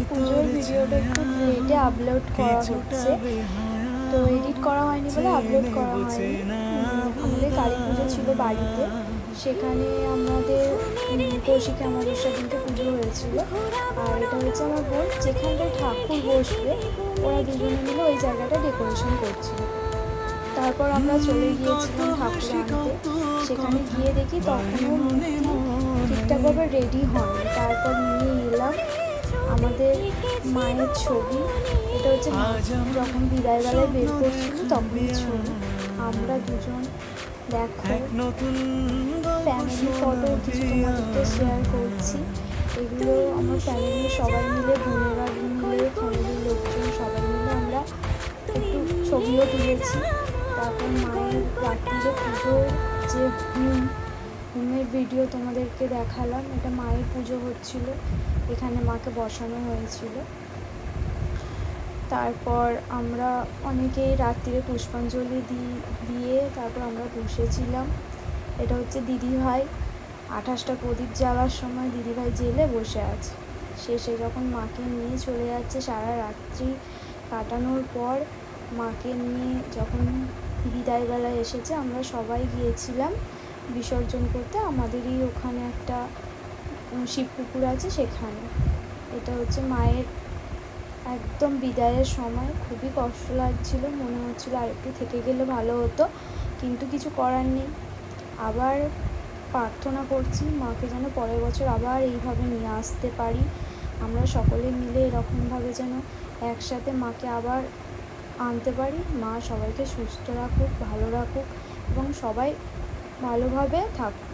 পুজোর ভিডিওটা একটু লেটে আপলোড করা হচ্ছে, তো এডিট করা হয়নি বলে আপলোড করা হয়নি। আমাদের কালী পুজো ছিল বাড়িতে, সেখানে আমাদের কৌশিকী অমাবস্যার দিনকে পুজো হয়েছিল। আর এটা হচ্ছে আমার বোন, যেখানটায় ঠাকুর বসবে ওরা দুজনে মিলে ওই জায়গাটা ডেকোরেশন করছিল। তারপর আমরা চলে গিয়েছিলাম ঠাকুর আনতে। সেখানে গিয়ে দেখি তখনও মূর্তি ঠিকঠাকভাবে রেডি হয়নি। তারপর নিয়ে এলাম আমাদের মায়ের ছবি। এটা হচ্ছে মা যখন বিদায়বেলায় বের করছিল তখনই ছবি। আমরা দুজন দেখো ফ্যামিলি ফটো কিছু তোমাদেরকে শেয়ার করছি। এগুলো আমার ফ্যামিলির সবাই মিলে, বোনেরা মিলে, ফ্যামিলির লোকজন সবাই মিলে আমরা একটু ছবিও তুলেছি। তারপর মায়ের রাত্রিরে পুজোর যে হোমের ভিডিও তোমাদেরকে দেখালাম, এটা মায়ের পুজো হচ্ছিল, এখানে মাকে বসানো হয়েছিল। তারপর আমরা অনেকেই রাত্রিরে পুষ্পাঞ্জলি দিয়ে তারপর আমরা বসেছিলাম। এটা হচ্ছে দিদিভাই 28টা প্রদীপ জ্বালার সময় দিদিভাই জেলে বসে আছে। শেষে যখন মাকে নিয়ে চলে যাচ্ছে, সারা রাত্রি কাটানোর পর মাকে নিয়ে যখন বিদায়বেলায় এসেছে, আমরা সবাই গিয়েছিলাম বিসর্জন করতে। আমাদেরই ওখানে একটা শিবপুকুর আছে সেখানে। এটা হচ্ছে মায়ের একদম বিদায়ের সময়। খুবই কষ্ট লাগছিল, মনে হচ্ছিল আর একটু থেকে গেলে ভালো হতো, কিন্তু কিছু করার নেই। আবার প্রার্থনা করছি মাকে যেন পরের বছর আবার এইভাবে নিয়ে আসতে পারি। আমরা সকলে মিলে এরকমভাবে যেন একসাথে মাকে আবার আনতে পারি। মা সবাইকে সুস্থ রাখুক, ভালো রাখুক এবং সবাই ভালোভাবে থাকুক।